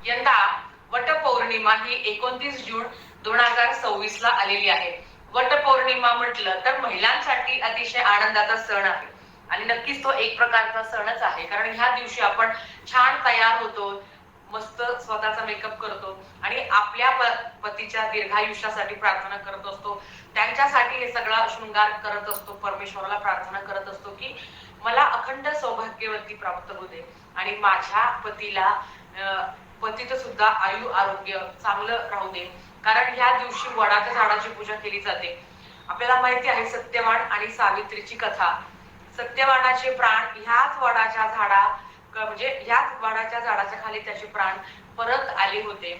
यंदा वटपौर्णिमा ही 29 जून 2026 ला आलेली आहे. वटपौर्णिमा म्हटलं तर महिलांसाठी अतिशय आनंदाचा सण आहे आणि नक्कीच तो एक प्रकारचा सणच आहे, कारण ह्या दिवशी आपण छान तयार होतो, मस्त स्वतःचा मेकअप करतो आणि आपल्या पतीच्या दीर्घायुष्यासाठी प्रार्थना करत असतो. त्यांच्यासाठी हे सगळा शृंगार करत असतो, परमेश्वराला प्रार्थना करत असतो की मला अखंड सौभाग्यवती प्राप्त होऊ दे आणि माझ्या पतीला पतीचं सुद्धा आयु आरोग्य चांगलं राहू दे. कारण ह्या दिवशी वडाच्या झाडाची पूजा केली जाते. आपल्याला माहिती आहे सत्यवान आणि सावित्रीची कथा. सत्यवानाचे प्राण ह्याच वडाच्या म्हणजे ह्याच वडाच्या झाडाच्या खाली त्याचे प्राण परत आले होते.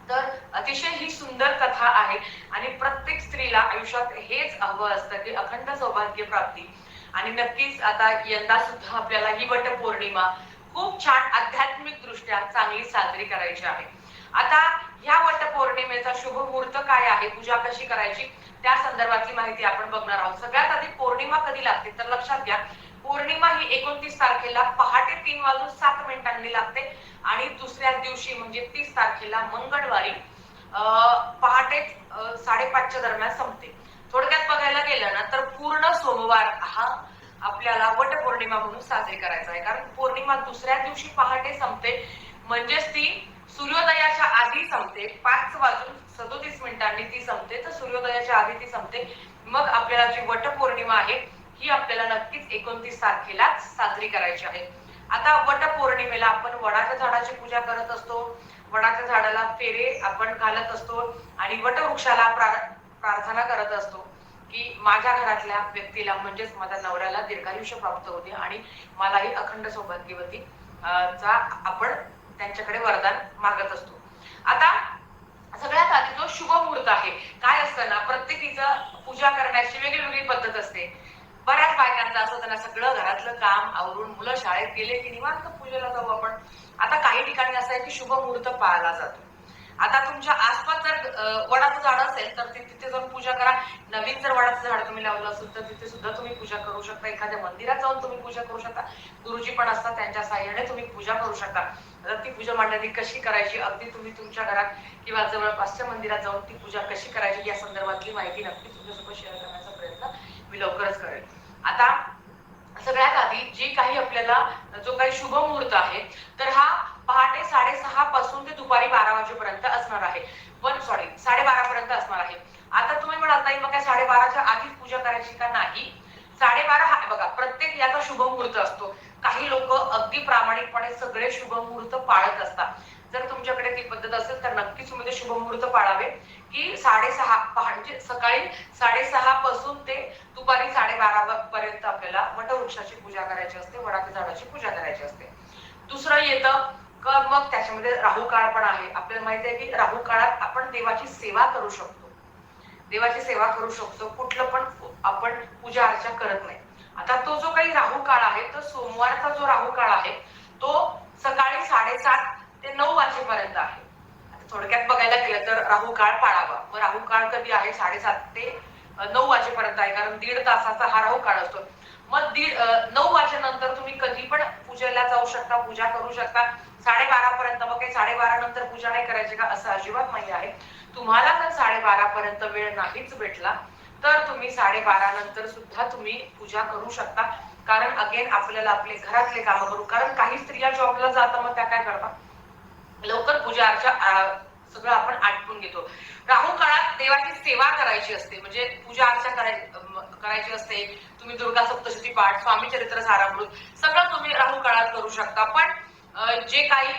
तर अतिशय ही सुंदर कथा आहे आणि प्रत्येक स्त्रीला आयुष्यात हेच हवं असतं की अखंड सौभाग्य प्राप्ती. आणि नक्कीच आता यंदा सुद्धा आपल्याला ही वटपौर्णिमा खूप छान आध्यात्मिक दृष्ट्या चांगली साजरी करायची आहे. आता ह्या वटपौर्णिमेचा शुभ मुहूर्त काय आहे, पूजा कशी करायची, त्या संदर्भातली माहिती आपण बघणार आहोत. सगळ्यात आधी पौर्णिमा कधी लागते तर लक्षात घ्या, पौर्णिमा ही 29 तारखेला पहाटे 3:07 लागते आणि दुसऱ्या दिवशी म्हणजे 30 तारखेला मंगळवारी पहाटे 5:30 दरम्यान संपते. थोडक्यात बघायला गेलं ना तर पूर्ण सोमवार हा आपल्याला वटपौर्णिमा म्हणून साजरी करायचा आहे. कारण पौर्णिमा दुसऱ्या दिवशी पहाटे संपते, म्हणजेच ती सूर्योदयाच्या आधी संपते. 5:37 ती संपते, तर सूर्योदयाच्या आधी ती संपते. मग आपल्याला जी वटपौर्णिमा आहे ही आपल्याला नक्कीच 29 तारखेला साजरी करायची आहे. आता वटपौर्णिमेला आपण वडाच्या झाडाची पूजा करत असतो, वडाच्या झाडाला फेरे आपण घालत असतो आणि वटवृक्षाला प्रार्थना करत असतो की माझ्या घरातल्या व्यक्तीला म्हणजेच माझ्या नवऱ्याला दीर्घायुष्य प्राप्त होते आणि मलाही अखंड सौभाग्यवती चा आपण त्यांच्याकडे वरदान मागत असतो. आता सगळ्यात आधी जो शुभ मुहूर्त आहे, काय असतं ना, प्रत्येकीचं पूजा करण्याची वेगळी पद्धत असते. बऱ्याच बायकांचं असं होतं ना, सगळं घरातलं काम आवरून मुलं शाळेत गेले की निवांत पूजेला जाऊ आपण. आता काही ठिकाणी असं आहे की शुभ मुहूर्त पाळला जातो. आता तुमच्या आसपास जर वडाचं झाड असेल तर तिथे जाऊन पूजा करा. नवीन जर वडाचं झाड तुम्ही लावलं असेल तर तिथे सुद्धा तुम्ही पूजा करू शकता. एखाद्या मंदिरात जाऊन तुम्ही पूजा करू शकता. गुरुजी पण असतात, त्यांच्या साह्याने तुम्ही पूजा करू शकता. तर ती पूजा मांडणी कशी करायची, अगदी तुम्ही तुमच्या घरात किंवा जवळपासच्या मंदिरात जाऊन ती पूजा कशी करायची या संदर्भातली माहिती नक्की तुमच्यासोबत शेअर करण्याचा प्रयत्न मी लवकरच करेन. आता सगळ्यात आधी जी काही आपल्याला जो काही शुभ मुहूर्त आहे तर हा पहाटे 6:30 पासून ते दुपारी 12 वाजेपर्यंत असणार आहे. पण 12:30 पर्यंत असणार आहे. आता तुम्ही म्हणाल नाही मग काय 12:30च्या आधीच पूजा करायची का? नाही, 12:30 हा बघा प्रत्येक याचा शुभ मुहूर्त असतो. काही लोक अगदी प्रामाणिकपणे सगळे शुभ मुहूर्त पाळत असतात. जर तुमच्याकडे ती पद्धत असेल तर नक्कीच तुम्ही ते शुभ मुहूर्त पाळावे की 6:30 म्हणजे सकाळी 6:30 पासून ते दुपारी 12:30 पर्यंत आपल्याला वटवृक्षाची पूजा करायची असते, वडाच्या झाडाची पूजा करायची असते. दुसरं येतं मग त्याच्यामध्ये राहू काळ पण आहे. आपल्याला माहिती आहे की राहू काळात आपण देवाची सेवा करू शकतो, देवाची सेवा करू शकतो. कुठलं पण आपण पूजा अर्चा करत नाही. आता तो जो काही राहू काळ आहे तो सोमवारचा जो राहू काळ आहे तो सकाळी 7:30 ते 9 वाजेपर्यंत आहे. थोडक्यात बघायला गेलं तर राहू काळ पाळावा. मग राहू काळ कधी आहे? 7:30 ते 9 वाजेपर्यंत आहे, कारण 1.5 तासाचा हा राहू काळ असतो. मग 9 वाजेनंतर तुम्ही कधी पण पूजेला जाऊ शकता, पूजा करू शकता. 12:30 पर्यंत मग काही 12:30 नंतर पूजा नाही करायची का? असं अजिबात नाही आहे. तुम्हाला जर 12:30 पर्यंत वेळ नाहीच भेटला तर तुम्ही 12:30 नंतर सुद्धा तुम्ही पूजा करू शकता. कारण अगेन आपल्याला आपले घरातले काम करू, कारण काही स्त्रिया जॉबला जातात, मग त्या काय करतात लवकर पूजा अर्चा सगळं आपण आटपून घेतो. राहू काळात देवाची सेवा करायची असते, म्हणजे पूजा अर्चा करायची असते. तुम्ही दुर्गा सप्तशती पाठ, स्वामी चरित्र सारामृत सगळं तुम्ही राहू काळात करू शकता. पण जे काही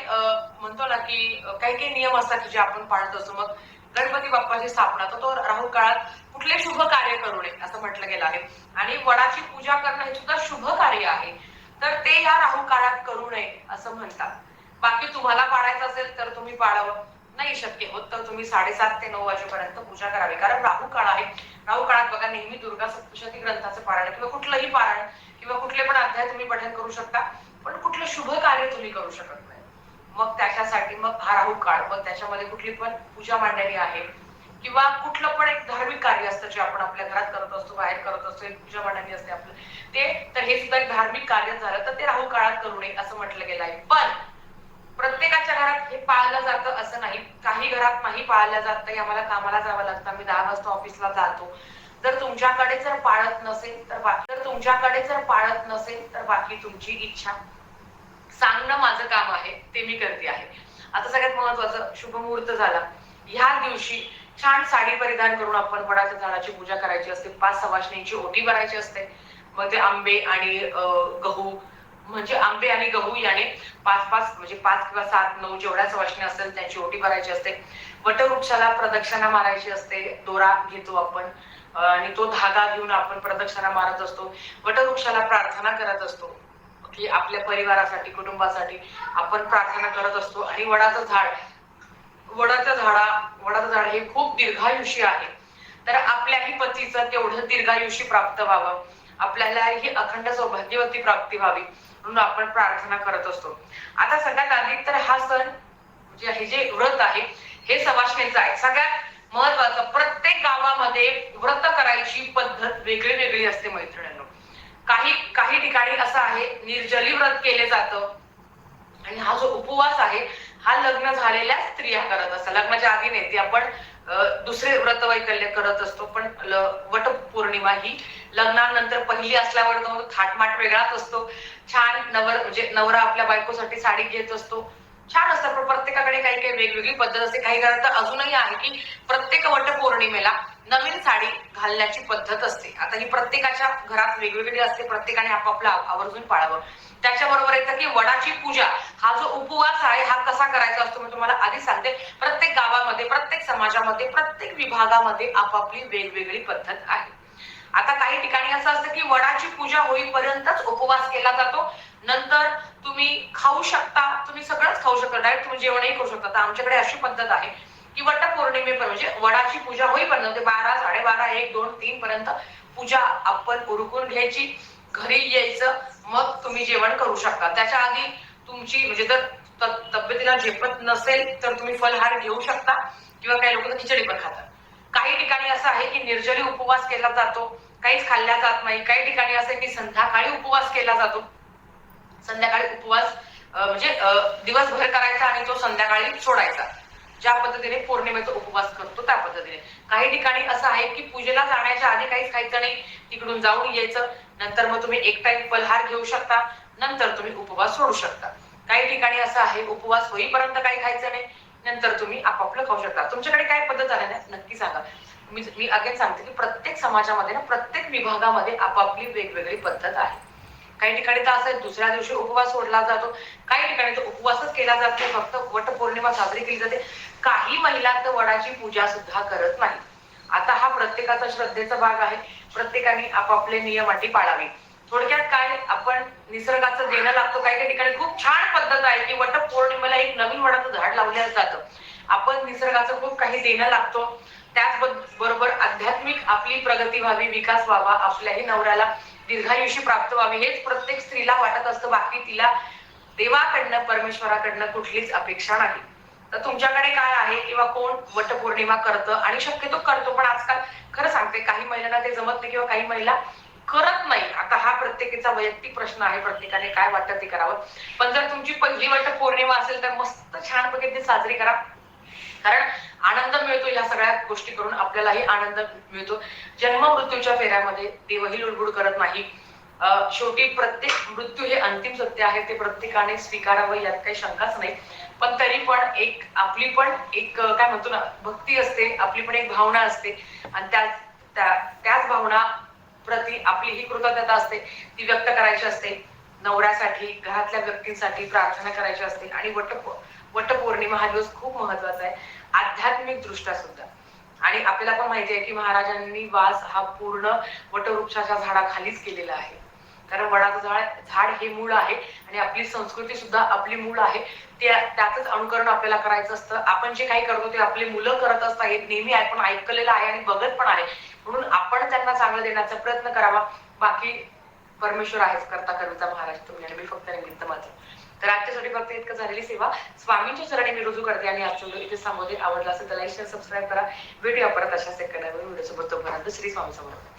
म्हणतो ना की काही नियम असतात की जे आपण पाळत असतो. मग गणपती बाप्पाची स्थापना तर तो राहू काळात कुठले शुभ कार्य करू नये असं म्हटलं गेलं आहे. आणि वडाची पूजा करणं हे सुद्धा शुभ कार्य आहे, तर ते या राहू काळात करू नये असं म्हणतात. बाकी तुम्हाला पाळायचं असेल तर तुम्ही पाळावं, नाही शक्य होत तर तुम्ही 7:30 ते 9 वाजेपर्यंत पूजा करावी. कारण राहू काळ आहे. राहू काळात बघा नेहमी दुर्गा सप्तशती ग्रंथाचं पारायण किंवा कुठलंही पारायण किंवा कुठले पण अध्याय तुम्ही पठण करू शकता, पण कुठलं शुभ कार्य तुम्ही करू शकत नाही. मग त्याच्यासाठी मग हा राहू काळ, मग त्याच्यामध्ये कुठली पण पूजा मांडणी आहे किंवा कुठलं पण एक धार्मिक कार्य असतं जे आपण आपल्या घरात करत असतो, बाहेर करत असतो, एक पूजा मांडणी असते आपलं ते, तर हे सुद्धा एक धार्मिक कार्य झालं तर ते राहू काळात करू नये असं म्हटलं गेलं आहे. पण प्रत्येकाच्या घरात हे पाळलं जातं असं नाही. काही घरात नाही पाळलं जात, नाही आम्हाला कामाला जावं लागतं, आम्ही 10 वाजता ऑफिसला जातो. जर तुमच्याकडे जर पाळत नसेल तर बाकी तुमची इच्छा. सांगणं माझं काम आहे, ते मी करते आहे. आता सगळ्यात महत्वाचं शुभ मुहूर्त झाला. ह्या दिवशी छान साडी परिधान करून आपण वडाच्या झाडाची पूजा करायची असते. 5 सवाष्णींची ओटी भरायची असते. मग ते आंबे आणि गहू, म्हणजे आंबे आणि गहू याने 5 म्हणजे 5 किंवा 7 9 जेवढ्या सवाष्णी असेल त्यांची ओटी भरायची असते. वटवृक्षाला प्रदक्षिणा मारायची असते. दोरा घेतो आपण आणि तो धागा घेऊन आपण प्रदक्षिणा मारत असतो. वटवृक्षाला प्रार्थना करत असतो की आपल्या परिवारासाठी, कुटुंबासाठी आपण प्रार्थना करत असतो. आणि वडाचं झाड हे खूप दीर्घायुषी आहे. तर आपल्याही पतीचं तेवढं दीर्घायुषी प्राप्त व्हावं, आपल्यालाही अखंड सौभाग्यवती प्राप्ती व्हावी म्हणून आपण प्रार्थना करत असतो. आता सगळ्यात आधी तर हा सण म्हणजे हे जे व्रत आहे हे सवाष्णीचं आहे. सगळ्यात महत्वाचं, प्रत्येक गावामध्ये व्रत करायची पद्धत वेगळी वेगळी असते मैत्रिणींनो. काही ठिकाणी असं आहे निर्जली व्रत केले जातं. आणि हा जो उपवास आहे हा लग्न झालेल्या स्त्रिया करत असतात. लग्नाच्या आधी नाही, ती आपण दुसरे व्रत वैकल्य करत असतो. पण वटपौर्णिमा ही लग्नानंतर पहिली असल्यावर तो थाटमाट वेगळाच असतो. छान म्हणजे नवरा आपल्या बायकोसाठी साडी घेत असतो. छान असतं. पण प्रत्येकाकडे काही काही वेगवेगळी पद्धत असते. काही घरात तर अजूनही आहे की प्रत्येक वटपौर्णिमेला नवीन साडी घालण्याची पद्धत असते. आता ही प्रत्येकाच्या घरात वेगवेगळी असते. प्रत्येकाने आपापला आवर्जून पाळावं. त्याच्याबरोबर येतं की वडाची पूजा, हा जो उपवास आहे हा कसा करायचा असतो मी तुम्हाला आधी सांगते. प्रत्येक गावामध्ये, प्रत्येक समाजामध्ये, प्रत्येक विभागामध्ये आपापली वेगवेगळी पद्धत आहे. आता काही ठिकाणी असं असतं की वडाची पूजा होईपर्यंतच उपवास केला जातो. नंतर तुम्ही खाऊ शकता, तुम्ही सगळंच खाऊ शकता, डायरेक्ट तुम्ही जेवणही करू शकता. तर आमच्याकडे अशी पद्धत आहे की वटपौर्णिमेपर्यंत म्हणजे वडाची पूजा होईपर्यंत 12, 12:30, 1, 2, 3 पर्यंत पूजा आपण उरकून घ्यायची, घरी यायचं, मग तुम्ही जेवण करू शकता. त्याच्या आधी तुमची म्हणजे जर तब्येतीला झेपत नसेल तर तुम्ही फलहार घेऊ शकता किंवा काही लोक खिचडी पण खातात. काही ठिकाणी असं आहे की निर्जली उपवास केला जातो, काहीच खाल्ल्या जात नाही. काही ठिकाणी असं आहे की संध्याकाळी उपवास केला जातो. संध्याकाळी उपवास म्हणजे दिवसभर करायचा आणि तो संध्याकाळी सोडायचा. ज्या पद्धतीने पौर्णिमेचा उपवास करतो त्या पद्धतीने. काही ठिकाणी असं आहे की पूजेला जाण्याच्या आधी काहीच खायचं नाही, तिकडून जाऊन यायचं, नंतर मग तुम्ही एक टाइम फलहार घेऊ शकता, नंतर तुम्ही उपवास सोडू शकता. काही ठिकाणी असं आहे उपवास होईपर्यंत काही खायचं नाही, नंतर तुम्ही आपापलं खाऊ शकता. तुमच्याकडे काय पद्धत आहे ना नक्की सांगा. मी अगेन सांगते की प्रत्येक समाजामध्ये ना, प्रत्येक विभागामध्ये आपापली वेगवेगळी पद्धत आहे. काही ठिकाणी तर असं दुसऱ्या दिवशी उपवास सोडला जातो, काही ठिकाणी तर उपवासच केला जात नाही, फक्त वटपौर्णिमा साजरी केली जाते. काही महिला तर वडाची पूजा सुद्धा करत नाही. आता हा प्रत्येकाचा श्रद्धेचा भाग आहे. प्रत्येकाने आपापले नियम अटी पाळावी. थोडक्यात काय, आपण निसर्गाचं देणं लागतो. काही ठिकाणी खूप छान पद्धत आहे की वटपौर्णिमेला एक नवीन वडाचं झाड लावलं जातं. आपण निसर्गाचं खूप काही देणं लागतो. त्याचबरोबर आध्यात्मिक आपली प्रगती व्हावी, विकास व्हावा, आपल्याही नवऱ्याला दीर्घायुष्य प्राप्त व्हावी हेच प्रत्येक स्त्रीला वाटत असतं. बाकी तिला देवाकडनं, परमेश्वराकडनं कुठलीच अपेक्षा नाही. तर तुमच्याकडे काय आहे किंवा कोण वटपौर्णिमा करतं आणि शक्यतो करतो, पण आजकाल खरं सांगते काही महिलांना ते जमत नाही किंवा काही महिला करत नाही. आता हा प्रत्येकाचा वैयक्तिक प्रश्न आहे, प्रत्येकाने काय वाटतं ते करावं. पण जर तुमची पहिली वटपौर्णिमा असेल तर मस्त छान पद्धतीने साजरी करा, कारण आनंद मिळतो. या सगळ्या गोष्टी करून आपल्यालाही आनंद मिळतो. जन्म मृत्यूच्या फेऱ्यामध्ये देवही लुडबुड करत नाही. शेवटी प्रत्येक मृत्यू हे अंतिम सत्य आहे, ते प्रत्येकाने स्वीकारावं यात काही शंकाच नाही. पण तरी पण आपली पण एक काय म्हणतो ना, भक्ती असते, आपली पण एक भावना असते आणि त्याच भावना प्रति आपली ही कृतज्ञता असते, ती व्यक्त करायची असते. नवऱ्यासाठी, घरातल्या व्यक्तींसाठी प्रार्थना करायची असते. आणि वटपौर्णिमा हा दिवस खूप महत्वाचा आहे आध्यात्मिक दृष्ट्या सुद्धा. आणि आपल्याला पण माहिती आहे की महाराजांनी वास हा पूर्ण वटवृक्षाच्या झाडाखालीच केलेला आहे. कारण वडाचं झाड हे मूळ आहे आणि आपली संस्कृती सुद्धा आपली मूळ आहे. त्याच अनुकरण आपल्याला करायचं असतं. आपण जे काही करतो ते आपली मुलं करत असतात, हे नेहमी आपण ऐकलेलं आहे आणि बघत पण आहे. म्हणून आपण त्यांना चांगलं देण्याचा प्रयत्न करावा. बाकी परमेश्वर आहेच, करता करता महाराज तुम्ही आणि मी फक्त निमित्त मात्र. तर आजच्यासाठी फक्त इतकं झालेली सेवा स्वामींच्या चरणी मी रुजू करते. आणि आजच्या व्हिडिओ इथे संबोधित आवडला असेल तर लाईक शेअर सबस्क्राईब करा. व्हिडिओ परत अशा सेकंड व्हिडिओ सोबत तोपर्यंत श्री स्वामी समर्थ.